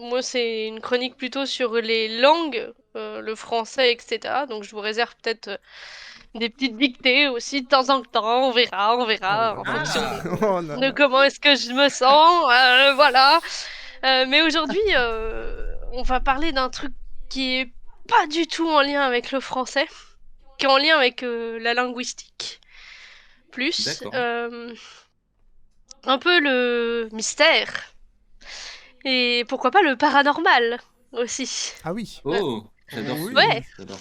moi, c'est une chronique plutôt sur les langues, le français, etc. Donc, je vous réserve peut-être des petites dictées aussi de temps en temps. On Oh verra, là en là. fonction Ah! Oh là de là. comment est-ce que je me sens. Voilà. Mais aujourd'hui, on va parler d'un truc qui est pas du tout en lien avec le français, qui est en lien avec la linguistique. Plus D'accord. un peu le mystère. Et pourquoi pas le paranormal aussi. Ah oui. Oh! J'adore ce Oui. Ouais, j'adore.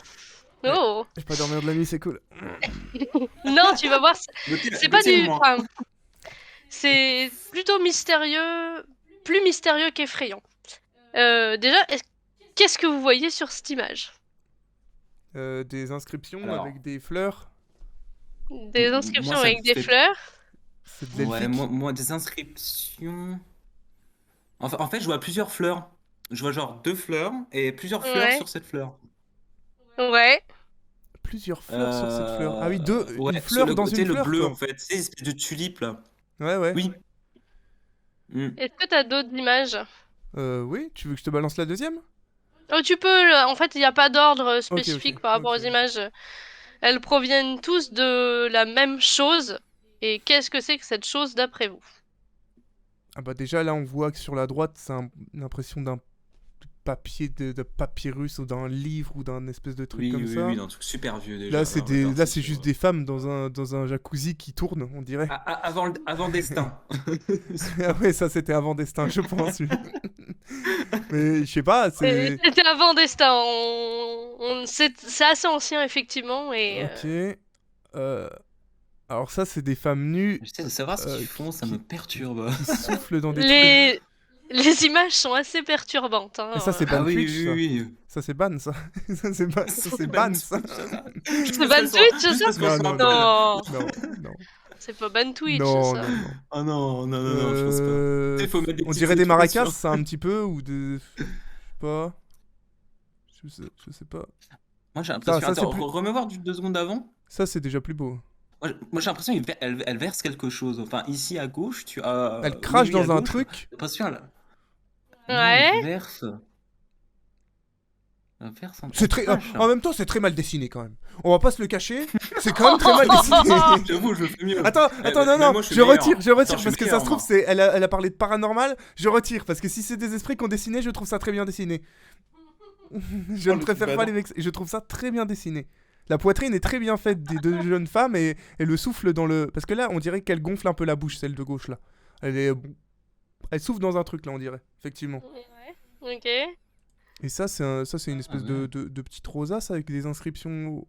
Ouais. oh. Je vais pas dormir de la nuit, c'est cool. Non, tu vas voir, c'est pas Gauthier du... moins. Enfin, c'est plutôt mystérieux, plus mystérieux qu'effrayant. Déjà, qu'est-ce que vous voyez sur cette image? Des inscriptions Alors, avec des fleurs. Des moi inscriptions ça me avec des fait fleurs? C'est de ouais, l'elfique. moi des inscriptions. En fait, je vois plusieurs fleurs. Je vois genre 2 fleurs et plusieurs fleurs Ouais, sur cette fleur. ouais. Plusieurs fleurs sur cette fleur. Ah oui, deux. Une Ouais, sur fleur le dans côté une le fleur, bleu quoi. en fait, c'est espèce de tulipe là. Ouais, ouais. Oui. Hmm. Est-ce que t'as d'autres images? Oui, tu veux que je te balance la deuxième? Oh, tu peux, là. En fait, il n'y a pas d'ordre Ok, ok, spécifique par rapport ok, aux ok. images. Elles proviennent tous de la même chose. Et qu'est-ce que c'est que cette chose d'après vous? Ah bah déjà, là, on voit que sur la droite, c'est une impression d'un papier de papyrus ou d'un livre ou d'un espèce de truc Oui, comme oui, oui, ça. un truc super vieux Là, déjà. c'est Là, on est là, parti c'est sur. juste des femmes dans un jacuzzi qui tourne, on dirait. Avant Destin. Ah ouais, ça, c'était avant Destin, je pense. Oui. Mais je sais pas, c'est... C'était avant Destin. C'est assez ancien, effectivement. Et Ok. Alors ça, c'est des femmes nues J'essaie de savoir ce qu'ils font, ça me qui, perturbe. qui soufflent dans des trucs. les... les images sont assez perturbantes. Et ça, c'est Hein. Ah ban oui, Twitch, oui, ça. oui. Ça, c'est ban, ça. Ça, c'est Ban ban, ça. Twitch, ça. C'est ban Twitch, Juste ça? parce qu'on Non, se non, non. rappelle. Non, Non, non. c'est pas ban Twitch, Non, ça. non, non. Oh non, non, non, non, je pense pas. Tu sais, il faut mettre des On petites dirait des maracas, explications. ça, un petit peu, ou de... Je sais pas. Je sais pas. Moi, j'ai Ça, l'impression. ça c'est Attends, plus... remets voir 2 secondes avant. Ça, c'est déjà plus beau. Moi, j'ai l'impression qu'elle verse quelque chose. Enfin, ici à gauche, tu as. Elle Oui, crache oui, à dans un gauche. truc. J'ai l'impression qu'elle. Non, elle Ouais. verse. Elle verse C'est en très... crash. En même temps, c'est très mal dessiné, quand même. On va pas se le cacher. C'est quand même très mal dessiné. J'avoue, je fais mieux. Attends, non, Mais non, moi, je suis je meilleur. retire, Attends, je suis parce que ça meilleur, se trouve, moi. elle a parlé de paranormal, je retire, parce que si c'est des esprits qu'on dessinait, je trouve ça très bien dessiné. Je Oh, ne le préfère pas badant. les mecs, je trouve ça très bien dessiné. La poitrine est très bien faite des deux jeunes femmes et le souffle dans le... Parce que là, on dirait qu'elle gonfle un peu la bouche, celle de gauche, là. Elle est... Elle souffle dans un truc, là, on dirait, effectivement. Ouais. Ok. Et ça, c'est une espèce Ah ouais. de petite rosace avec des inscriptions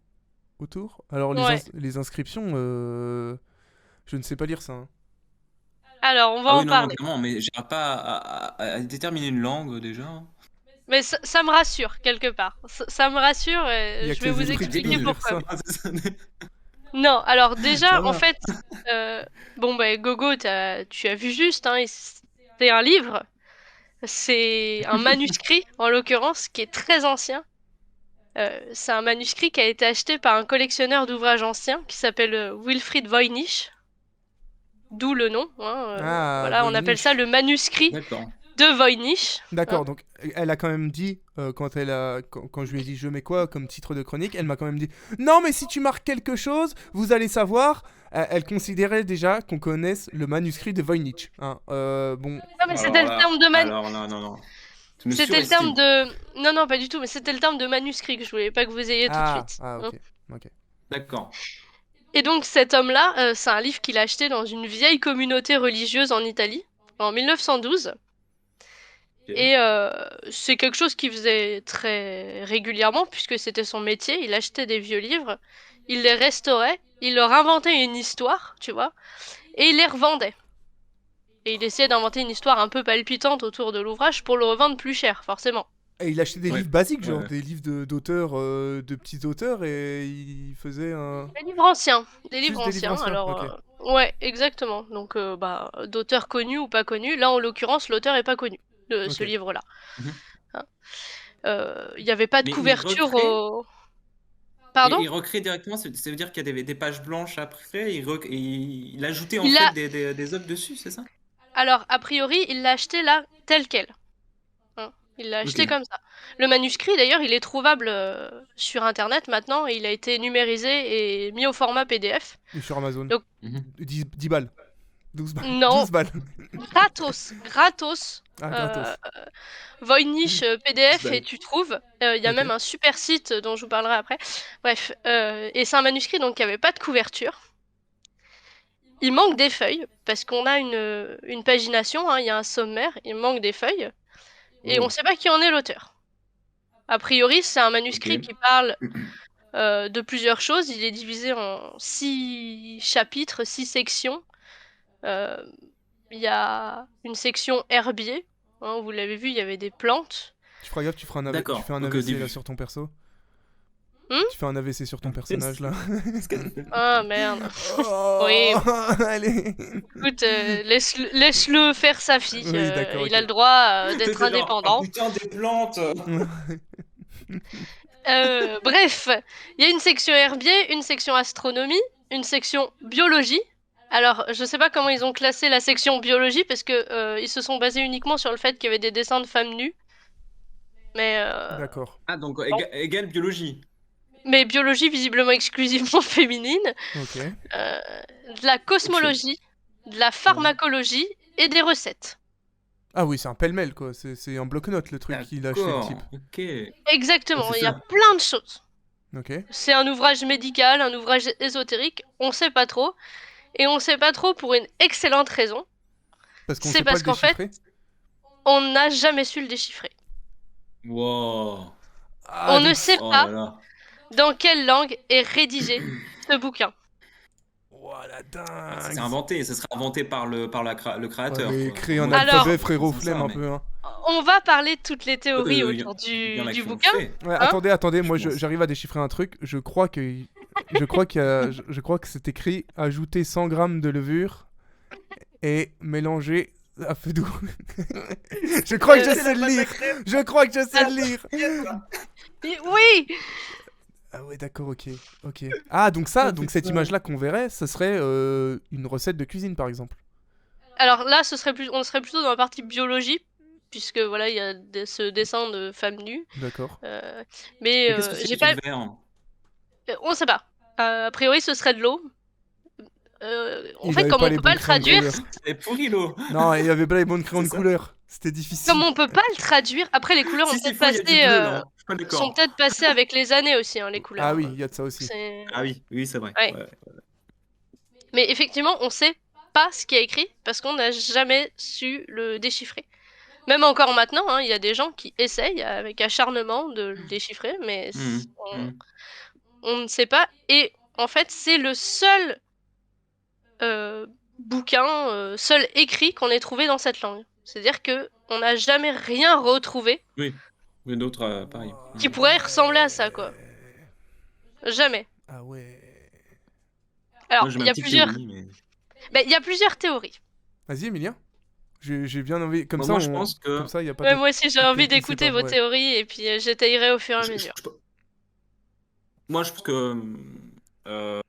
autour. Alors, Ouais. les inscriptions, je ne sais pas lire ça, hein. Alors, on va Ah en oui, non, non, parler. clairement, mais j'arrive pas à déterminer une langue déjà. Mais ça me rassure, quelque part. Ça me rassure, Il y a je que vais les vous esprits qui expliquer peuvent Débile. lire pourquoi. ça. Ah, c'est ça. Non, alors Ça déjà, en va. fait, bon, bah, Gogo, tu as vu juste, hein, c'est un livre. C'est un manuscrit, en l'occurrence, qui est très ancien. C'est un manuscrit qui a été acheté par un collectionneur d'ouvrages anciens qui s'appelle Wilfried Voynich. D'où le nom. Hein, Ah, voilà, on appelle ça Voynich. le manuscrit D'accord. de Voynich. Hein. D'accord, donc elle a quand même dit, quand je lui ai dit je mets quoi comme titre de chronique, elle m'a quand même dit non, mais si tu marques quelque chose, vous allez savoir. Elle considérait déjà qu'on connaisse le manuscrit de Voynich. Hein. Bon, Non, mais c'était Alors le là, terme de alors non, non, non. Tu me C'était le terme surestimes. de... Non, non, pas du tout, mais c'était le terme de manuscrit que je voulais pas que vous ayez tout de suite. Hein. ok, ok. D'accord. Et donc cet homme-là, c'est un livre qu'il a acheté dans une vieille communauté religieuse en Italie, en 1912. Ok. Et c'est quelque chose qu'il faisait très régulièrement, puisque c'était son métier. Il achetait des vieux livres, il les restaurait, il leur inventait une histoire, tu vois, et il les revendait. Et il essayait d'inventer une histoire un peu palpitante autour de l'ouvrage pour le revendre plus cher, forcément. Et il achetait des Ouais. livres basiques, Ouais, genre ouais. des livres d'auteurs, de petits auteurs, et il faisait un... Des livres anciens. Des livres Juste des livres anciens, anciens, alors... ok. Ouais, exactement. Donc, bah, d'auteurs connus ou pas connus. Là, en l'occurrence, l'auteur est pas connu de ce Ok. livre-là. Mhm. Hein. Il n'y avait pas de Mais il couverture recrée, au... Pardon? et il recrée directement, ça veut dire qu'il y a des pages blanches après, et il ajoutait en Il fait l'a... des œuvres dessus, c'est ça? Alors, a priori, il l'a acheté là, tel quel. Hein. Il l'a acheté Ok. comme ça. Le manuscrit, d'ailleurs, il est trouvable sur Internet maintenant et il a été numérisé et mis au format PDF. Et sur Amazon. Donc, 10 balles. 12 balles. non, 12 balles. gratos. Ah, Euh, gratos. Voynich PDF et Belle. tu trouves. Il y a Ok. même un super site dont je vous parlerai après. Bref, et c'est un manuscrit donc qui avait pas de couverture. Il manque des feuilles parce qu'on a une pagination, hein, il y a un sommaire, il manque des feuilles et on Oh, sait pas qui en est l'auteur. A priori, c'est un manuscrit ok. qui parle de plusieurs choses. Il est divisé en 6 chapitres, 6 sections. Euh, Il y a une section herbier. Hein, vous l'avez vu, il y avait des plantes. Tu feras gaffe, tu fais D'accord. un Donc au AVC là début. sur ton perso. Hmm Tu fais un AVC sur ton personnage là. Ah merde. Oui, Oh, allez. écoute, laisse-le faire sa vie. Oui, d'accord, Il a ok. le droit d'être T'étais genre, oh indépendant. putain, des plantes! Bref, il y a une section herbier, une section astronomie, une section biologie. Alors, je sais pas comment ils ont classé la section biologie parce que ils se sont basés uniquement sur le fait qu'il y avait des dessins de femmes nues. Mais, D'accord. Ah, donc bon. égale biologie. Mais biologie visiblement exclusivement féminine. Ok. De la cosmologie, de la pharmacologie et des recettes. Ah oui, c'est un pêle-mêle quoi. C'est un bloc-notes le truc qu'il a acheté le type. D'accord, ok. Ouais, Exactement, c'est il y a ça. plein de choses. Ok. C'est un ouvrage médical, un ouvrage ésotérique, on sait pas trop. Et on sait pas trop pour une excellente raison. Parce qu'on C'est sait pas parce le qu'en fait, déchiffrer. on n'a jamais su le déchiffrer. Wow. Ah On ne donc. sait Oh pas là là. dans quelle langue est rédigé ce bouquin. Oh la Ah, ça dingue. s'est inventé, ça serait inventé par le Ouais, créateur, mais quoi. créer En un mode, Alors- alphabet, frérot, c'est flemme ça, un mais- peu, hein. On va parler de toutes les théories Il autour y en a du qui l'ont bouquin. fait. Ouais, Hein attendez, moi Je pense. j'arrive à déchiffrer un truc. Je crois que je crois que c'est écrit ajouter 100 grammes de levure et mélanger à feu doux. Je crois que je sais le lire. Je crois que je sais le lire. Oui. Ah ouais, d'accord, ok, ok. Ah donc ça, donc cette image-là qu'on verrait, ce serait une recette de cuisine par exemple. Alors là, on serait plutôt dans la partie biologie, puisque voilà, il y a ce dessin de femme nue. D'accord. Mais Mais qu'est-ce que c'est j'ai que ce pas, verre? on sait pas. A priori, ce serait de l'eau. En Il fait, avait comme pas on les peut pas bons le crayons de traduire, couleur. C'est pourri l'eau. Non, il avait pas les bons crayons de C'est ça. couleur. C'était difficile. comme on peut pas le traduire, après les couleurs ont Si, s'il peut-être faut, il y a du passé, bleu là. Je suis pas sont d'accord. peut-être passées avec les années aussi, hein, les couleurs. Ah oui, il y a de ça aussi. C'est- Ah oui, oui, c'est vrai. Ouais. Ouais. Mais effectivement, on sait pas ce qui est écrit parce qu'on n'a jamais su le déchiffrer. Même encore maintenant, hein, il y a des gens qui essayent avec acharnement de le déchiffrer, mais Mhm, mhm. on ne sait pas. Et en fait, c'est le seul bouquin, seul écrit qu'on ait trouvé dans cette langue. C'est-à-dire que on n'a jamais rien retrouvé Oui, mais d'autres, pareil. qui pourrait ressembler à ça, quoi. Jamais. Ah ouais. Alors, Moi, j'ai il ma y a petite plusieurs, théorie, mais... il y a plusieurs théories. Vas-y, Emilien. J'ai bien envie. Comme Bon, ça, moi, je pense que... comme ça, il y a pas Ouais, de. moi aussi, j'ai de- envie il sait d'écouter pas, vos ouais. théories et puis j'étayerai au fur et à je- mesure. Moi, je pense que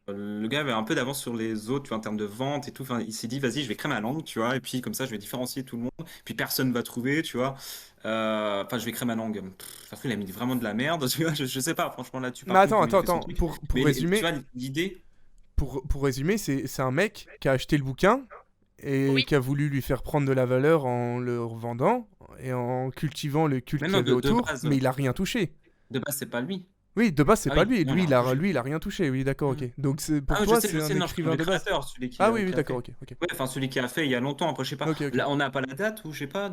le gars avait un peu d'avance sur les autres, tu vois, en termes de vente et tout. Enfin, il s'est dit, vas-y, je vais créer ma langue, tu vois, et puis comme ça, je vais différencier tout le monde, puis personne va trouver, tu vois. Enfin, je vais créer ma langue. Après, il a mis vraiment de la merde, tu vois, je sais pas, franchement, là-dessus, Mais par contre, attends, comment il a fait son attends. truc. Pour Mais résumer, tu vois, l'idée... pour résumer, c'est un mec qui a acheté le bouquin et Oui. qui a voulu lui faire prendre de la valeur en le revendant et en cultivant le culte Mais qu'il non, y avait de autour, base. mais il a rien touché. De base, c'est pas lui. Oui, de base, c'est Ah pas oui, lui. non, Lui, il a rien touché. lui, il a rien touché. Oui, d'accord, ok. Donc pour Ah, toi, je c'est sais, un non, je parle écrivain du de base. créateur, celui qui Ah a, oui, oui, qui a d'accord, fait. ok. Ouais, enfin, celui qui a fait il y a longtemps, après, je sais pas. Ok, ok. Là, on n'a pas la date ou je sais pas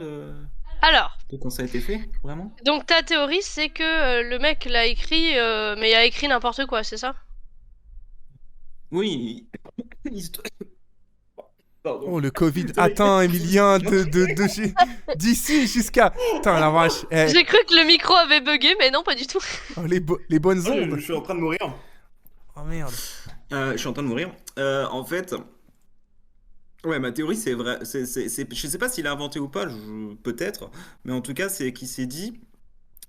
Alors, de quand ça a été fait, vraiment? donc ta théorie, c'est que le mec l'a écrit, mais il a écrit n'importe quoi, c'est ça? Oui. Pardon. Oh, le Covid Ça atteint m'éclate. Emilien d'ici jusqu'à. Putain, la vache. Eh, J'ai cru que le micro avait bugué, mais non, pas du tout. oh, les bonnes Ah, ondes. je suis en train de mourir. Oh merde. Je suis en train de mourir. En fait, ouais, ma théorie, c'est vrai. Je sais pas s'il a inventé ou pas, peut-être. Mais en tout cas, c'est qu'il s'est dit,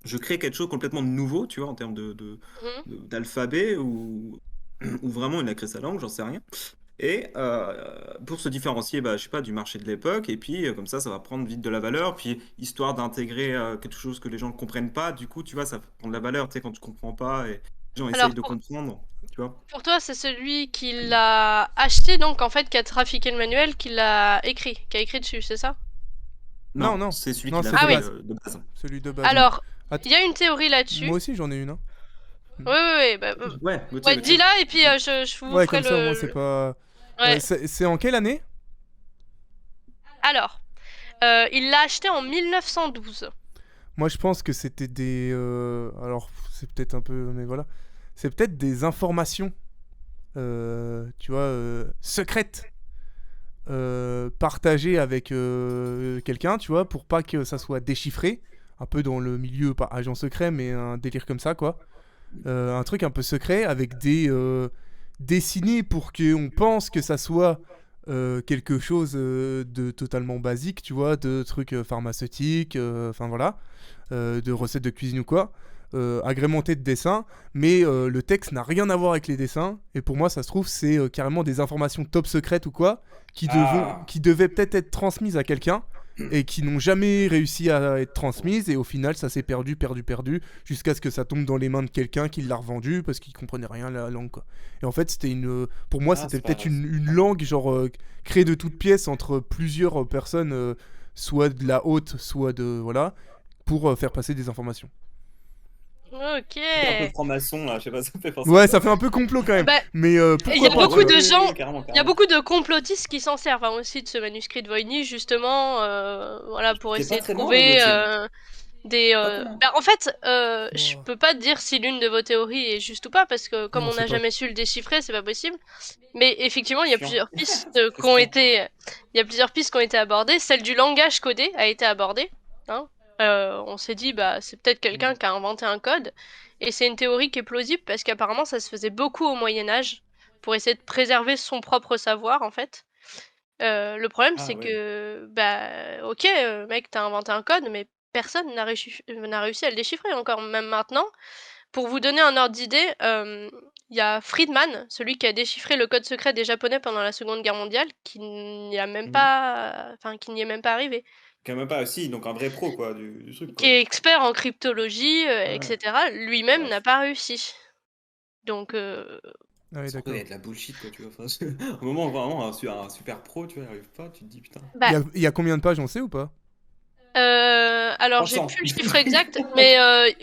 je crée quelque chose complètement de nouveau, tu vois, en termes Mhm. d'alphabet, ou vraiment il a créé sa langue, j'en sais rien. Et pour se différencier, bah, je sais pas, du marché de l'époque, et puis comme ça va prendre vite de la valeur, puis histoire d'intégrer quelque chose que les gens ne comprennent pas, du coup, tu vois, ça prend de la valeur, tu sais, quand tu comprends pas, et les gens essayent Alors de comprendre, tu vois. pour toi, c'est celui qui l'a acheté, donc en fait, qui a trafiqué le manuel, qui l'a écrit, qui a écrit dessus, c'est ça? Non, Non, non. c'est celui qui Non, l'a c'est Ah de fait oui. base. de base. Celui de base. Mm. Alors, Att- il y a une théorie là-dessus. Moi aussi, j'en ai une. Hein. Oui, oui, oui. Bah, Ouais, Gauthier, ouais, Gauthier. dis-la et puis je vous Ouais, ferai comme ça, au moins, c'est le... pas. Ouais. C'est en quelle année? Alors, il l'a acheté en 1912. Moi, je pense que c'était des. Alors, c'est peut-être un peu. Mais voilà. C'est peut-être des informations, tu vois, secrètes, partagées avec quelqu'un, tu vois, pour pas que ça soit déchiffré. Un peu dans le milieu, pas agent secret, mais un délire comme ça, quoi. Un truc un peu secret avec des dessinés pour qu'on pense que ça soit quelque chose de totalement basique, tu vois, de trucs pharmaceutiques, enfin voilà, de recettes de cuisine ou quoi, agrémenté de dessins, mais le texte n'a rien à voir avec les dessins, et pour moi ça se trouve c'est carrément des informations top secrètes ou quoi, Ah, qui devaient peut-être être transmises à quelqu'un, et qui n'ont jamais réussi à être transmises, et au final ça s'est perdu, perdu, perdu, jusqu'à ce que ça tombe dans les mains de quelqu'un qui l'a revendu parce qu'il comprenait rien à la langue, quoi. Et en fait c'était pour moi ah c'était c'est peut-être pas... une langue genre créée de toutes pièces entre plusieurs personnes, soit de la haute, soit de voilà, pour faire passer des informations. Ok. C'est un peu franc-maçon, là, je sais pas, ça me fait penser à Ouais, ça. ça fait un peu complot quand même, Bah, mais il y pourquoi a pas, tu beaucoup vois. de Oui, gens, oui, carrément, il y a carrément. beaucoup de complotistes qui s'en servent hein, aussi de ce manuscrit de Voynich, justement, voilà, pour T'es pas essayer de très loin, là, trouver Gauthier. des... Pas très loin. Bah, en fait, je Bon, peux pas te dire si l'une de vos théories est juste ou pas, parce que oui, comme on on sait n'a pas. jamais su le déchiffrer, c'est pas possible. Mais effectivement, il y a Chiant. plusieurs pistes C'est qui ont frustrant. été, il y a plusieurs pistes qui ont été abordées. Celle du langage codé a été abordée. Hein. On s'est dit, bah, c'est peut-être quelqu'un qui a inventé un code. Et c'est une théorie qui est plausible parce qu'apparemment, ça se faisait beaucoup au Moyen Âge pour essayer de préserver son propre savoir, en fait. Le problème, Ah c'est ouais. que, bah, ok, mec, t'as inventé un code, mais personne n'a réussi à le déchiffrer encore, même maintenant. Pour vous donner un ordre d'idée, il y a Friedman, celui qui a déchiffré le code secret des Japonais pendant la Seconde Guerre mondiale, qui n'y a même Mhm. pas, enfin, qui n'y est même pas arrivé, Quand même pas aussi, donc un vrai pro, quoi, du truc, qui quoi. est expert en cryptologie, Ouais. etc. La Lui-même n'a vache. pas réussi. Donc, Ah oui, Ça se trouve, il y d'accord. a de la bullshit, quoi, tu vois. Enfin, à un moment, vraiment, un super pro, tu vois, il arrive pas, tu te dis, putain. bah, Il y a combien de pages, on sait ou pas? alors j'ai 300. plus le chiffre exact, mais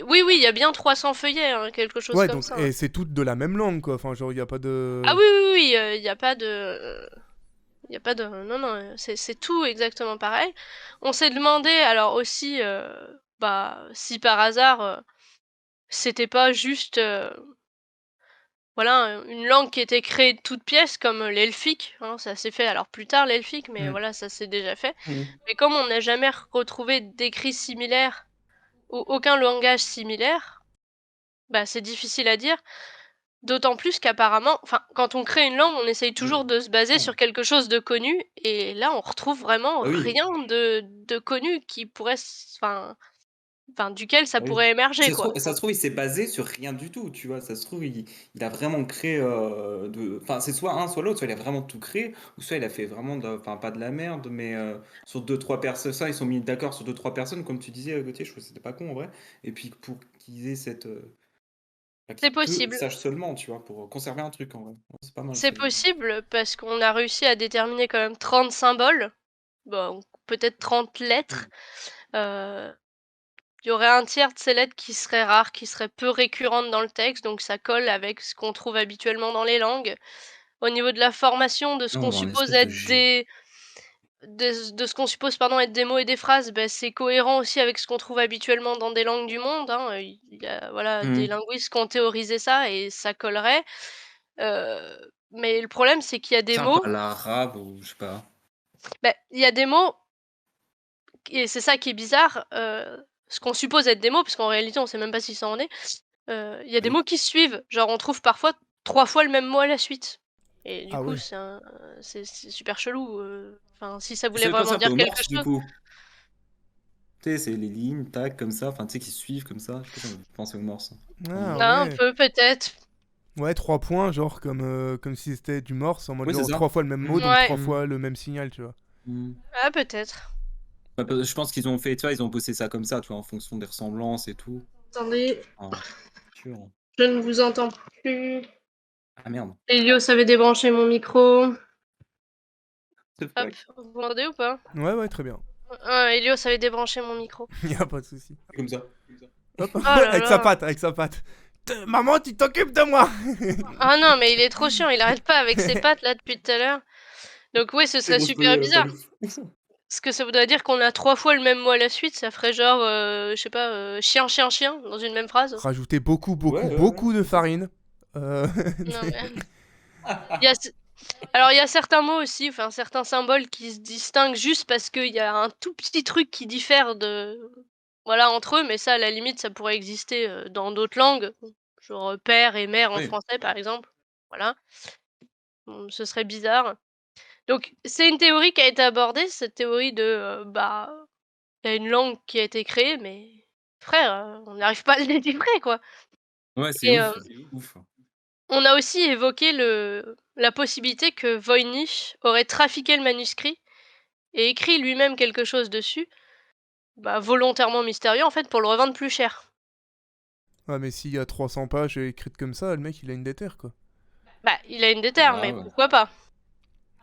oui, oui, il y a bien 300 feuillets, hein, quelque chose Ouais, comme donc, ça. Hein. et c'est toutes de la même langue, quoi. Enfin, genre, il y a pas Ah de. oui, oui, oui, il y a pas de... Il y a pas de... Non, non, c'est tout exactement pareil. On s'est demandé, alors aussi, bah, si par hasard, c'était pas juste, voilà, une langue qui était créée de toutes pièces comme l'elfique, hein, ça s'est fait alors plus tard l'elfique, mais Mhm. voilà, ça s'est déjà fait. Mhm. Mais comme on n'a jamais retrouvé d'écrits similaires ou aucun langage similaire, bah, c'est difficile à dire. D'autant plus qu'apparemment, enfin, quand on crée une langue, on essaye toujours Mhm. de se baser Ah sur quelque chose de connu, et là, on retrouve vraiment ah oui, rien de connu qui pourrait, enfin, duquel ça ah oui. pourrait émerger, quoi. Ça se trouve, il s'est basé sur rien du tout, tu vois. Ça se trouve, il a vraiment créé Enfin, c'est soit un, soit l'autre. Soit il a vraiment tout créé, ou soit il a fait vraiment Enfin, pas de la merde, mais sur deux, trois personnes. Ça, ils sont mis d'accord sur deux, trois personnes, comme tu disais, Gauthier, je trouve que c'était pas con, en vrai. Et puis, pour qu'ils aient cette... enfin, C'est que possible. sachent seulement, tu vois, pour conserver un truc, en vrai. Ouais, c'est pas mal, C'est ça. possible parce qu'on a réussi à déterminer quand même 30 symboles, bon, peut-être 30 lettres. Euh, Il y aurait un tiers de ces lettres qui seraient rares, qui seraient peu récurrentes dans le texte, donc ça colle avec ce qu'on trouve habituellement dans les langues. Au niveau de la formation de ce Non, qu'on mais un suppose espèce de être G. des de ce qu'on suppose pardon être des mots et des phrases, bah, c'est cohérent aussi avec ce qu'on trouve habituellement dans des langues du monde, hein. Il y a voilà des Mhm. linguistes qui ont théorisé ça et ça collerait. Mais le problème c'est qu'il y a des C'est un peu mots, à l'arabe, ou je sais pas. bah, il y a des mots et c'est ça qui est bizarre, ce qu'on suppose être des mots, parce qu'en réalité on sait même pas si ça en est, il y a des Oui. mots qui se suivent. Genre on trouve parfois 3 fois le même mot à la suite et du Ah coup ouais. c'est super chelou, enfin si ça Ça voulait fait penser vraiment un peu dire aux quelque morses, du chose. coup. Tu sais, c'est les lignes, tac, comme ça, enfin, tu sais, qui se suivent comme ça. Je sais pas, ça me fait penser aux morses. Ah Vraiment. Ah, un ouais. peu peut-être. Ouais, 3 points, genre comme si c'était du morse, en mode Oui, c'est genre ça. 3 fois le même mot, donc Ouais. 3 fois le même signal, tu vois. Ah, peut-être. Je pense qu'ils ont fait, tu vois, ils ont bossé ça comme ça, tu vois, en fonction des ressemblances et tout. Attendez, Ah, sûr. je ne vous entends plus. Ah merde. Elios avait débranché mon micro. The Hop, fuck. vous m'entendez ou pas? Ouais, très bien. Ah, Elios avait débranché mon micro. Y a pas de souci. Comme ça. Hop, Oh là avec sa là. patte, avec sa patte. Maman, tu t'occupes de moi. Ah non, mais il est trop chiant, il arrête pas avec ses pattes là depuis tout à l'heure. Donc oui, ce serait super bizarre. Parce que ça voudrait dire qu'on a 3 fois le même mot à la suite, ça ferait genre, je sais pas, chien, chien, chien dans une même phrase. Rajouter beaucoup, beaucoup, Ouais. beaucoup de farine. Euh, Non mais il y a alors il y a certains mots aussi, enfin certains symboles qui se distinguent juste parce qu'il y a un tout petit truc qui diffère voilà, entre eux, mais ça à la limite ça pourrait exister, dans d'autres langues, genre, père et mère en Oui. français par exemple. Voilà, ce serait bizarre. Donc c'est une théorie qui a été abordée, cette théorie de, bah, il y a une langue qui a été créée, mais frère, on n'arrive pas à le déchiffrer, quoi. Ouais, c'est Et ouf. C'est ouf. on a aussi évoqué la possibilité que Voynich aurait trafiqué le manuscrit et écrit lui-même quelque chose dessus, bah, volontairement mystérieux en fait, pour le revendre plus cher. Ouais, mais s'il y a 300 pages écrites comme ça, le mec il a une déterre, quoi. Bah, il a une déterre, Ah mais ouais. pourquoi pas?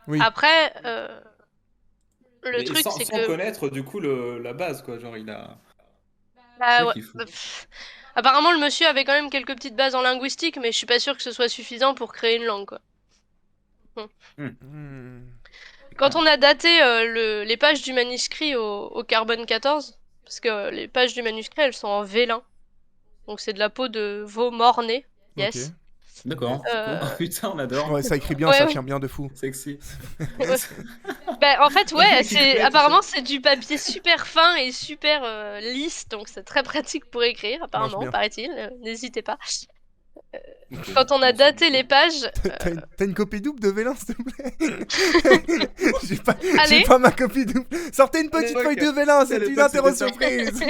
Oui. Après, le Mais truc c'est sans que connaître du coup la base, quoi. Genre, il a. C'est bah, ça ouais, qu'il faut. bah, apparemment le monsieur avait quand même quelques petites bases en linguistique, mais je suis pas sûre que ce soit suffisant pour créer une langue, quoi. Mmh. Hmm. Quand on a daté, les pages du manuscrit au carbone 14, parce que les pages du manuscrit, elles sont en vélin, donc c'est de la peau de veau mort-né, Ok. yes. D'accord. Oh Heu, putain, on adore. Ouais, ça écrit bien, ouais, ça ouais, tient bien de fou. Sexy. ouais. Bah, en fait, ouais, Qui c'est connaît tout ça? apparemment, c'est du papier super fin et super, lisse, donc c'est très pratique pour écrire Marche apparemment, bien. paraît-il, n'hésitez pas. Ok. Quand on a Bon, ça daté marche. les pages, T'as une copie double de Vélin, s'il te plaît? J'ai pas, j'ai allez, pas ma copie double. Sortez une À petite l'époque, feuille de Vélin, à c'est une l'époque, interro c'était ça. surprise.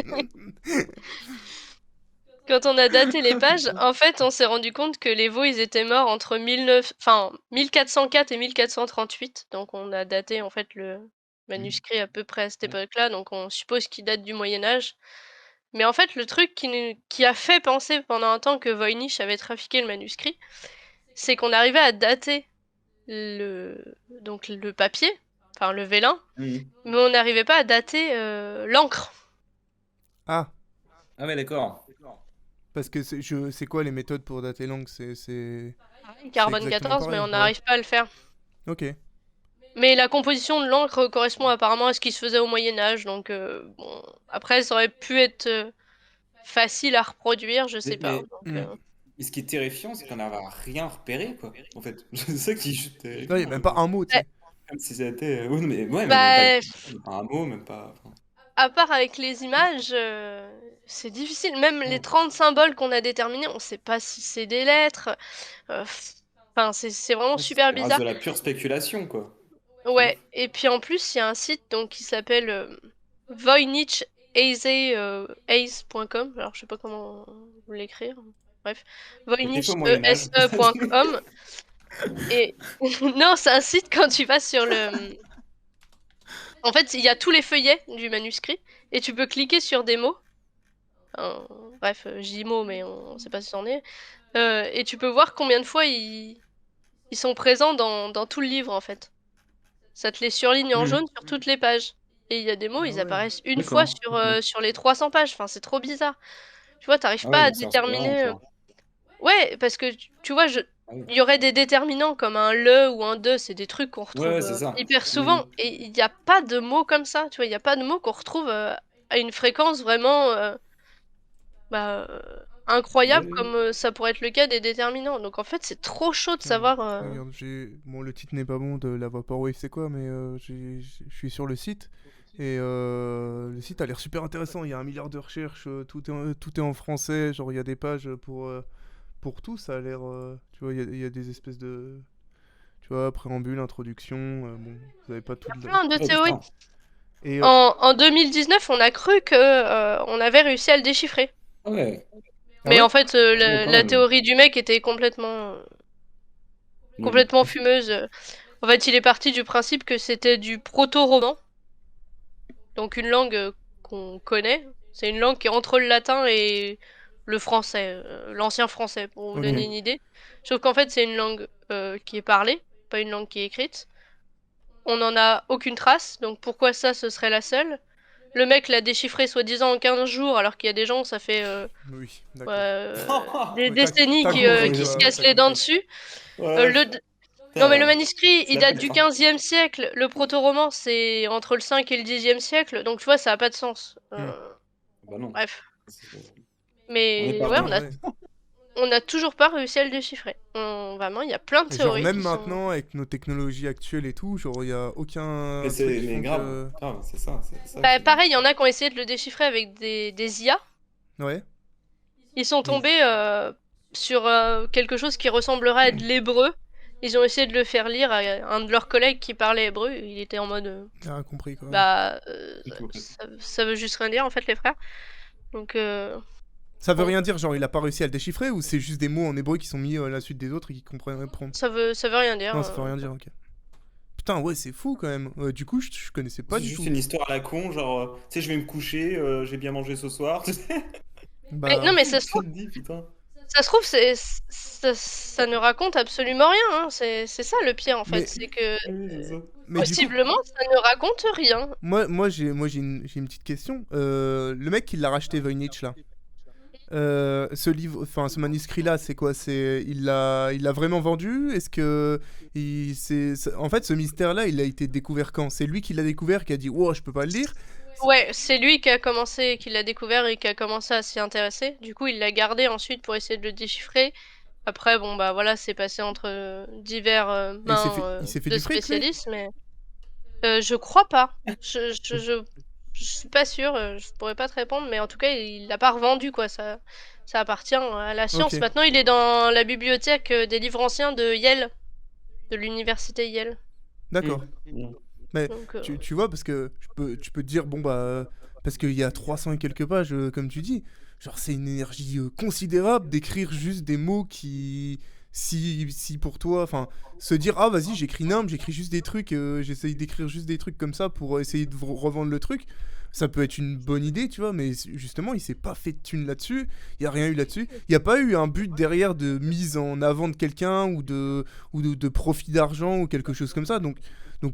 quand on a daté les pages, en fait, on s'est rendu compte que les veaux, ils étaient morts entre 1404 et 1438. Donc on a daté, en fait, le manuscrit à peu près à cette époque-là, donc on suppose qu'il date du Moyen Âge. Mais en fait, le truc qui a fait penser pendant un temps que Voynich avait trafiqué le manuscrit, c'est qu'on arrivait à dater le papier, enfin le vélin, Mhm. mais on n'arrivait pas à dater, l'encre. Ah, Ah ouais, d'accord. parce que c'est quoi les méthodes pour dater langue? C'est Carbone exactement 14, mais pareil, on ouais. n'arrive pas à le faire. Ok. Mais la composition de l'encre correspond apparemment à ce qui se faisait au Moyen Âge, donc bon, après ça aurait pu être, facile à reproduire, je sais pas, Mais donc Hmm. et ce qui est terrifiant, c'est qu'on n'a rien repéré, quoi. En fait, c'est ça qui est juste Là, y a terrifiant. même pas un mot, tu bah sais. Comme si c'était. Oui, mais ouais, mais même pas, bah, même pas un mot, même pas. Enfin, à part avec les images, c'est difficile. Même les non. 30 symboles qu'on a déterminés, on sait pas si c'est des lettres, heu, enfin c'est vraiment Ouais, super ça reste bizarre. de la pure spéculation, quoi. C'est Ouais, ouf. et puis en plus, il y a un site donc qui s'appelle, voynichaise.com, alors je sais pas comment vous l'écrire, bref, Écrivez au Moyen-Âge. voynichaese.com et non, c'est un site quand tu vas sur en fait, il y a tous les feuillets du manuscrit et tu peux cliquer sur des mots, enfin, bref, je dis mots mais on sait pas si c'en est, et tu peux voir combien de fois ils sont présents dans tout le livre, en fait. Ça te les surligne en jaune Mhm. sur toutes les pages et il y a des mots, Ah ils ouais. apparaissent une fois D'accord. sur, Ok. sur les 300 pages, enfin, c'est trop bizarre. Tu vois, tu arrives Ah ouais, pas à donc c'est inspirant, déterminer, quoi. ouais, parce que tu vois, Ah oui. il y aurait des déterminants comme un «le» ou un «de», c'est des trucs qu'on Ouais, ouais, retrouve, c'est ça. hyper Mhm. souvent et il y a pas de mots comme ça, tu vois? Il y a pas de mots qu'on retrouve, à une fréquence vraiment, bah, incroyable Ouais. comme, ça pourrait être le cas des déterminants. Donc en fait, c'est trop chaud de Tiens, savoir, regarde, bon, le titre n'est pas bon de la Vaporwave, c'est quoi, mais je suis sur le site. Et le site a l'air super intéressant. Il y a 1 milliard de recherches, tout est en français. Genre, il y a des pages pour tout. Ça a l'air. Tu vois, il y a des espèces de. Tu vois, préambule, introduction. Bon, vous avez pas tout le. plein de Oh théories. putain. Et En 2019, on a cru que, on avait réussi à le déchiffrer. Ah ouais. Ah Mais ouais? en fait, Oh, la, quand la même. théorie du mec était complètement fumeuse. En fait, il est parti du principe que c'était du proto-roman, donc une langue qu'on connaît. C'est une langue qui est entre le latin et le français, l'ancien français, pour vous Ok. donner une idée. Sauf qu'en fait, c'est une langue qui est parlée, pas une langue qui est écrite. On n'en a aucune trace, donc pourquoi ça, ce serait la seule? Le mec l'a déchiffré soi-disant en 15 jours, alors qu'il y a des gens, ça fait Oui, d'accord. des Ouais, décennies t'as compris, qui se quoi. cassent T'as les dents compris. dessus. Ouais, Le, Non mais le putain, manuscrit, c'est il la date fête, du hein. 15e siècle, le proto-roman c'est entre le 5 et le 10e siècle, donc tu vois, ça a pas de sens. Hmm. Bah non. Bref. On n'est Mais pas ouais, Putain, ouais. on a toujours pas réussi à le déchiffrer. Vraiment, il y a plein de Et genre, théories même qui sont... maintenant, avec nos technologies actuelles et tout, genre, il y a aucun Mais truc c'est qui mais font grave, que. grave, c'est ça Bah, qui. pareil, il y en a qui ont essayé de le déchiffrer avec des IA. Ouais. Ils sont Oui. tombés sur quelque chose qui ressemblerait à de l'hébreu. Ils ont essayé de le faire lire à un de leurs collègues qui parlait hébreu. Il était en mode... Ah, compris, quoi. Ouais. bah, C'est tout, en fait. ça veut juste rien dire, en fait, les frères. Donc, Ça veut bon, rien dire, genre, il a pas réussi à le déchiffrer ou c'est juste des mots en hébreu qui sont mis à la suite des autres et qui comprennent prendre. ça veut rien dire. Non, ça veut rien dire, ok. Putain, ouais, c'est fou quand même. Du coup, je connaissais pas C'est du juste tout. une histoire à la con, genre, tu sais, je vais me coucher, j'ai bien mangé ce soir, tu sais. Mais, non, Bah. mais Tu te dis, putain. ça se trouve, ça ne raconte absolument rien. Hein. C'est ça le pire, en fait. Mais. C'est que, Oui, c'est ça. Mais du coup, possiblement, ça ne raconte rien. j'ai une petite question. Le mec qui l'a racheté, Voynich, là. Ce livre, enfin ce manuscrit-là, c'est quoi? Il l'a vraiment vendu? Est-ce que en fait, ce mystère-là, il a été découvert quand? C'est lui qui l'a découvert, qui a dit, oh, je peux pas le lire. Ouais, c'est lui qui l'a découvert et qui a commencé à s'y intéresser. Du coup, il l'a gardé ensuite pour essayer de le déchiffrer. Après, bon, bah voilà, c'est passé entre divers mains Il s'est fait de du fric, lui? spécialistes, mais je crois pas. Je suis pas sûre, je pourrais pas te répondre, mais en tout cas, il l'a pas revendu, quoi. Ça appartient à la Ok, science. Maintenant, il est dans la bibliothèque des livres anciens de Yale, de l'université Yale. d'accord. Mm. Mais Donc, tu vois, parce que tu peux te dire, bon, bah, parce qu'il y a 300 et quelques pages, comme tu dis, genre, c'est une énergie considérable d'écrire juste des mots qui. Si pour toi, enfin, se dire, ah, vas-y, j'écris nimble, j'écris juste des trucs, j'essaye d'écrire juste des trucs comme ça pour essayer de revendre le truc. Ça peut être une bonne idée, tu vois, mais justement, il s'est pas fait de thune là-dessus, il y a rien eu là-dessus. Il y a pas eu un but derrière de mise en avant de quelqu'un ou de profit d'argent ou quelque chose comme ça. Donc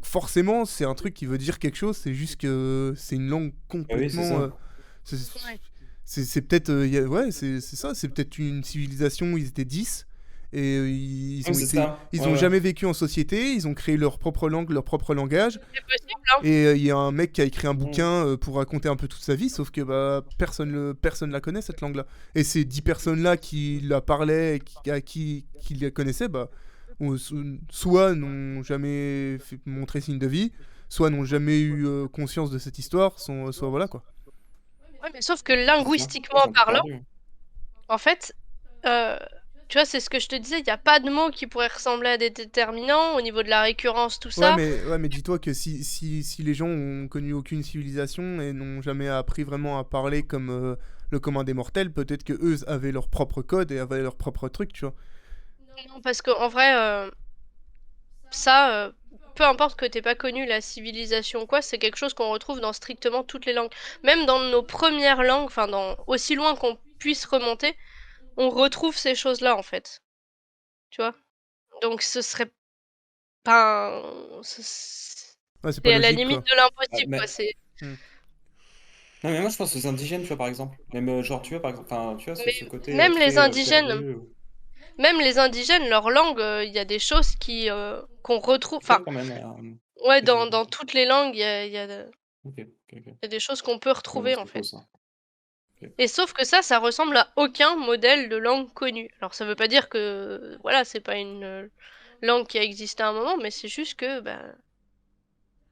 forcément, c'est un truc qui veut dire quelque chose, c'est juste que c'est une langue Ah oui, c'est complètement... ça. c'est ouais. c'est peut-être... ouais, c'est ça, c'est peut-être une civilisation où ils étaient 10 et Oui, c'est ça. ils Ouais, ont ouais. jamais vécu en société, ils ont créé leur propre langue, leur propre langage, C'est possible, hein. et il y a un mec qui a écrit un Mm. bouquin pour raconter un peu toute sa vie, sauf que bah, personne la connaît, cette langue-là. Et ces 10 personnes-là qui la parlaient, et qui la connaissaient, bah, soit n'ont jamais montré signe de vie, soit n'ont jamais eu conscience de cette histoire, soit voilà quoi. Ouais, mais sauf que C'est ça. Ouais, linguistiquement c'est un peu parlant, perdu. en fait, euh, tu vois, c'est ce que je te disais, il n'y a pas de mots qui pourraient ressembler à des déterminants au niveau de la récurrence, tout ça. Ouais, mais dis-toi que si les gens ont connu aucune civilisation et n'ont jamais appris vraiment à parler comme le commun des mortels, peut-être que eux avaient leur propre code et avaient leur propre truc, tu vois. Non, parce qu'en vrai, ça, peu importe que t'aies pas connu la civilisation ou quoi, c'est quelque chose qu'on retrouve dans strictement toutes les langues. Même dans nos premières langues, enfin, aussi loin qu'on puisse remonter, on retrouve ces choses-là, en fait. Tu vois? Donc ce serait pas Ouais, c'est pas c'est à la logique limite quoi. de Ah, l'impossible, quoi. mais... C'est Hmm. Non, mais moi, je pense aux indigènes, tu vois, par exemple. Même, genre, tu vois, par exemple, enfin, tu vois, mais ce côté même les très indigènes, perdu. même les indigènes, leur langue, il y a des choses qui qu'on retrouve. Tu vois, Enfin, quand même. ouais, Vas-y, dans vas-y. toutes les langues, Ok, ok, ok. y a des choses qu'on peut Ouais, non, retrouver en c'est faux, fait. ça. Ok. Et sauf que ça ressemble à aucun modèle de langue connu. Alors ça veut pas dire que voilà, c'est pas une langue qui a existé à un moment, mais c'est juste que bah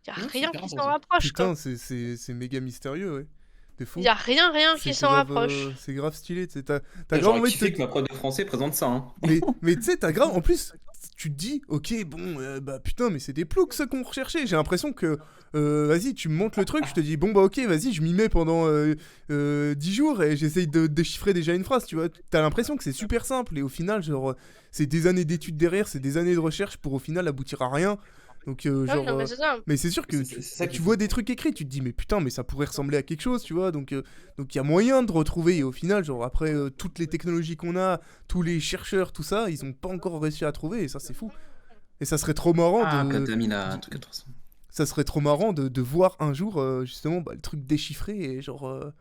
y a Non, c'est rien hyper qui s'en intéressant. rapproche quoi. Putain, c'est méga mystérieux, ouais. C'est Y fou. a rien qui s'en rapproche. C'est grave stylé, tu sais. T'as Ouais, grave j'aurais envie de te. kiffé que ma prof de français présente ça, hein. Mais tu sais, t'as grave. En plus, tu te dis, ok, bon, bah putain, mais c'est des ploucs ce qu'on recherchait. J'ai l'impression que, vas-y, tu me montres le truc, je te dis, bon, bah ok, vas-y, je m'y mets pendant 10 jours et j'essaye de déchiffrer déjà une phrase, tu vois. T'as l'impression que c'est super simple et au final, genre, c'est des années d'études derrière, c'est des années de recherche pour au final aboutir à rien. Donc, Ah oui, non, mais c'est ça. mais c'est sûr que C'est ça qui tu est vois fou. des trucs écrits, tu te dis, mais putain, mais ça pourrait ressembler à quelque chose, tu vois. Donc, il y a moyen de retrouver. Et au final, genre, après toutes les technologies qu'on a, tous les chercheurs, tout ça, ils ont pas encore réussi à trouver. Et ça, c'est fou. Et ça serait trop marrant Ah, de. Platamina, un truc à 300. Ça serait trop marrant de voir un jour, justement, bah, le truc déchiffré et genre.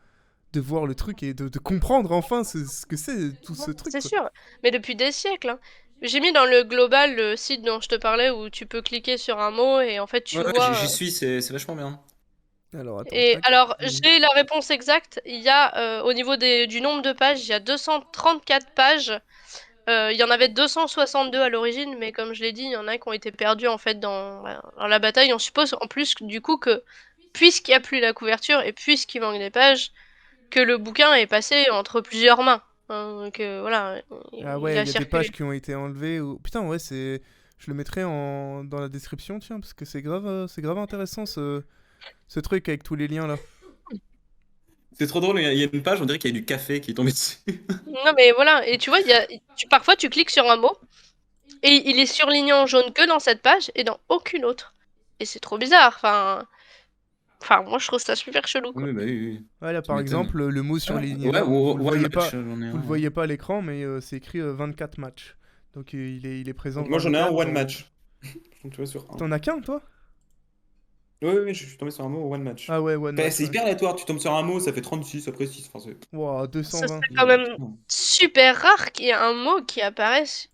De voir le truc et de comprendre enfin ce que c'est, tout ce truc, C'est quoi. sûr, mais depuis des siècles, hein. J'ai mis dans le global le site dont je te parlais où tu peux cliquer sur un mot et en fait tu Ouais, vois. j'y suis, c'est vachement bien. Alors, attends, Et tac. alors, j'ai la réponse exacte. Il y a, au niveau du nombre de pages, il y a 234 pages. Il y en avait 262 à l'origine, mais comme je l'ai dit, il y en a qui ont été perdus en fait dans la bataille. On suppose en plus du coup que, puisqu'il n'y a plus la couverture et puisqu'il manque des pages, que le bouquin est passé entre plusieurs mains. Hein, donc voilà, Ah il ouais, a il y a des pages circulé. qui ont été enlevées. Ou... Putain, ouais, c'est. Je le mettrai dans la description, tiens, parce que c'est grave intéressant ce truc avec tous les liens là. C'est trop drôle, il y a une page, on dirait qu'il y a du café qui est tombé dessus. Non mais voilà, et tu vois, parfois tu cliques sur un mot et il est surligné en jaune que dans cette page et dans aucune autre. Et c'est trop bizarre. Enfin, moi je trouve ça super chelou quoi. Oui, bah oui, oui. Ouais, là Tu par m'étonnes. exemple, le mot Ah, surligné ouais, là, vous le One voyez Match, pas, j'en ai vous le un. voyez pas à l'écran, mais c'est écrit 24 matchs. Donc il est présent Moi, j'en ai un 24 One dans. Match. Donc, tu vois, sur un. T'en as qu'un toi? Oui, oui, oui, je suis tombé sur un mot One Ah Match. ouais, one Enfin, match, c'est ouais. hyper aléatoire, tu tombes sur un mot, ça fait 36, après 6. Enfin, c'est. Wow, Ce 220. serait quand même Non. super rare qu'il y ait un mot qui apparaisse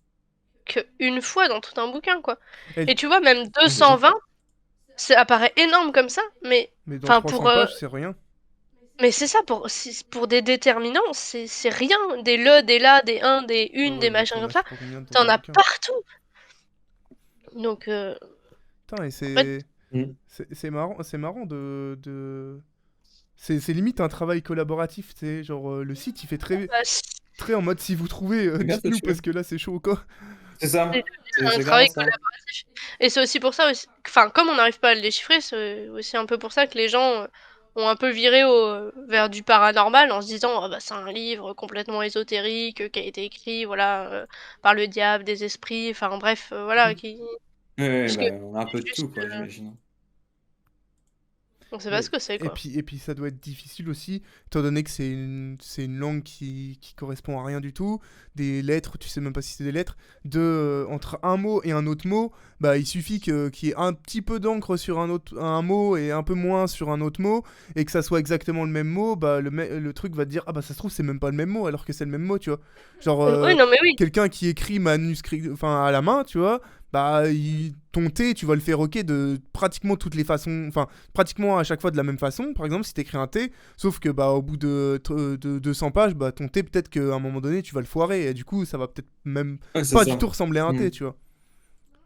que une fois dans tout un bouquin quoi. Elle- Et tu vois, même Ouais, c'est ça. 220, ça apparaît énorme comme ça, mais Mais dans enfin pour 300 pages, c'est rien. mais c'est ça pour des déterminants, c'est rien, des le, des la, des un, des Ah une, ouais, des mais machins t'en comme as je ça, sais pas combien dans t'en un as bouquin. partout. Donc Putain, et en fait, Mm. c'est marrant c'est limite un travail collaboratif, tu sais, genre le site il fait bah, très en mode si vous trouvez, C'est bien dites-nous foutu. parce que là c'est chaud quoi. C'est ça. c'est un C'est grave travail ça. collaboratif. Et c'est aussi pour ça aussi, enfin comme on n'arrive pas à le déchiffrer, c'est aussi un peu pour ça que les gens ont un peu viré vers du paranormal en se disant ah bah c'est un livre complètement ésotérique qui a été écrit voilà par le diable, des esprits, enfin bref voilà qui Ouais, ouais, parce que bah, on a un peu de juste tout, quoi, j'imagine. on sait pas Mais, ce que c'est quoi. et puis ça doit être difficile aussi, étant donné que c'est une langue qui correspond à rien du tout, des lettres, tu sais même pas si c'est des lettres, entre un mot et un autre mot, bah il suffit qu'il y ait un petit peu d'encre sur un mot et un peu moins sur un autre mot, et que ça soit exactement le même mot, bah le truc va te dire, ah bah ça se trouve c'est même pas le même mot, alors que c'est le même mot, tu vois. Genre, Oui non mais oui. quelqu'un qui écrit manuscrit, enfin à la main, tu vois, bah ton T, tu vas le faire ok de pratiquement toutes les façons, enfin pratiquement à chaque fois de la même façon. Par exemple, si t'écris un T, sauf que bah au bout de 200 pages, bah ton T peut-être qu'à un moment donné tu vas le foirer et du coup ça va peut-être même Ouais, c'est pas du ça. tout ressembler à un T, Mm. tu vois.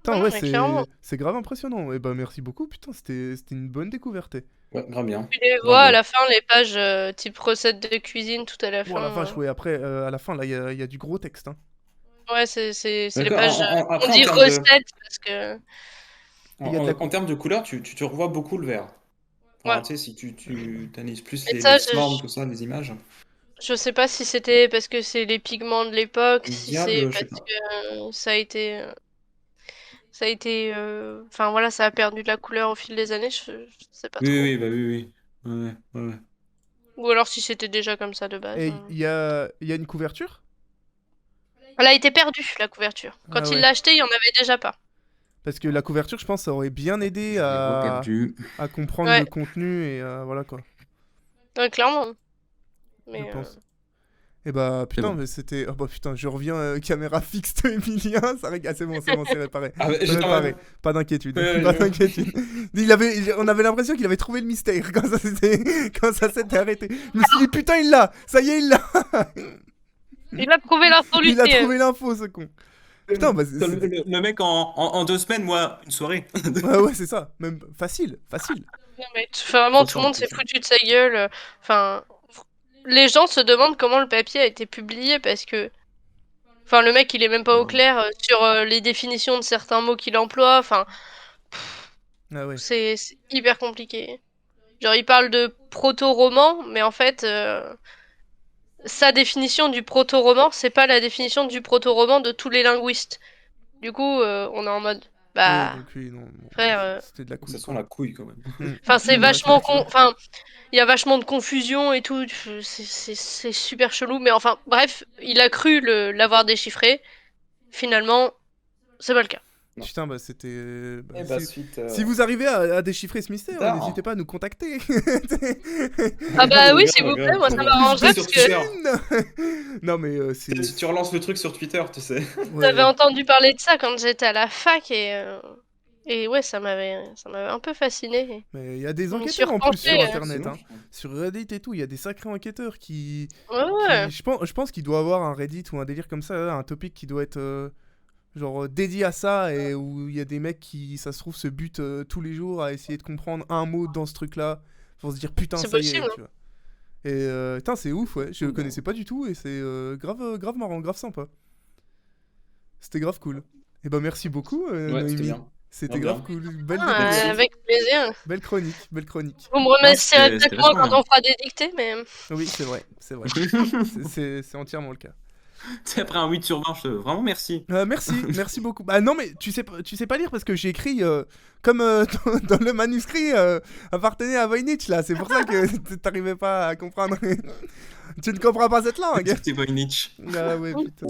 Ah Putain non ouais, mais clairement. c'est grave impressionnant. Et bah merci beaucoup, putain, c'était une bonne découverte. Ouais, grave bien. Tu les vois Grave à bien. la fin les pages type recette de cuisine tout à la Oh fin. la vache, ouais, après à la fin là il y a du gros texte, hein. Ouais c'est les D'accord. pages on Après, dit recettes parce que Il y a de la en termes de couleur, tu revois beaucoup le vert. ouais. Enfin, tu sais, si tu analyses plus Et les ça formes, tout ça, les images. je sais pas si c'était parce que c'est les pigments de l'époque, si c'est Diable, je sais parce pas. que ça a été enfin voilà, ça a perdu de la couleur au fil des années, je sais pas Oui, trop. oui, bah oui, oui. Ouais, ouais, ouais. Ou alors si c'était déjà comme ça de base. Et il y a une couverture. Elle a été perdue, la couverture. Ah Quand il ouais. l'a acheté, il y en avait déjà pas. Parce que la couverture, je pense, ça aurait bien aidé Je l'ai reperdu. à comprendre Ouais, le contenu et voilà quoi, ouais, clairement. je Mais pense. Et bah C'est putain, bon. mais c'était. Oh bah putain, je reviens caméra fixe de Emilien, ça régale, c'est réparé. Ah, C'est j'étais en réparé, mode. pas d'inquiétude, Ouais, pas ouais, d'inquiétude. On avait l'impression qu'il avait trouvé le mystère quand ça s'était arrêté. Je me suis dit putain, il l'a, ça y est, il l'a, il a trouvé la il a solution. trouvé l'info, ce con. Putain, bah Putain, le mec en 2 semaines, moi, une soirée. ouais, ouais, c'est ça, même facile, facile. Non, mais vraiment, Trop tout le simple, monde trop s'est simple. foutu de sa gueule. Enfin, les gens se demandent comment le papier a été publié parce que Enfin, le mec, il est même pas au Ouais. clair sur les définitions de certains mots qu'il emploie. Enfin, Ah ouais. c'est hyper compliqué. Genre, il parle de proto-roman, mais en fait, sa définition du proto-roman, c'est pas la définition du proto-roman de tous les linguistes. Du coup, on est en mode, Oui, bah, donc oui, non, bon, frère, c'était de la Ça couille, sent quoi. la couille quand même. enfin, c'est Ouais, vachement effectivement. enfin, il y a vachement de confusion et tout. C'est super chelou, mais enfin, bref, il a cru l'avoir déchiffré. Finalement, c'est pas le cas. Non. Putain, bah c'était. Bah, Et bah suite. si vous arrivez à déchiffrer ce mystère, Tard. n'hésitez pas à nous contacter. Ah bah oui, Grave, s'il vous plaît, grave. moi ça Pour m'arrangerait plus parce de que Twitter. Non, mais c'est. Tu relances le truc sur Twitter, tu sais. j'avais Ouais. entendu parler de ça quand j'étais à la fac et ouais, ça m'avait un peu fasciné. Mais il y a des Je m'y suis enquêteurs en plus sur repenchée. internet, Sinon, hein. Sur Reddit et tout, il y a des sacrés enquêteurs qui. Ouais, ouais. Je pense qu'il doit avoir un Reddit ou un délire comme ça, un topic qui doit être. Genre dédié à ça et où il y a des mecs qui, ça se trouve, se butent tous les jours à essayer de comprendre un mot dans ce truc-là pour se dire putain, C'est ça y est, possible. tu vois. Et putain, c'est ouf, ouais. Je le Cool. connaissais pas du tout et c'est grave marrant, grave sympa. C'était grave cool. Et bah merci beaucoup, Ouais, c'était Noémie. bien. C'était Bien. grave cool. Belle Ah, Merci. découverte. avec plaisir. Belle chronique, belle chronique. Vous me Non, remercierez c'était peut-être moins vachement quand bien. on fera des dictées, mais Oui, c'est vrai, c'est vrai. C'est entièrement le cas. C'est après un 8 sur 20, vraiment merci. Merci beaucoup. Bah non, mais tu sais pas lire parce que j'ai écrit comme dans le manuscrit appartenait à Voynich là. C'est pour ça que t'arrivais pas à comprendre. Tu ne comprends pas cette langue. C'était Voynich. Ah ouais, putain.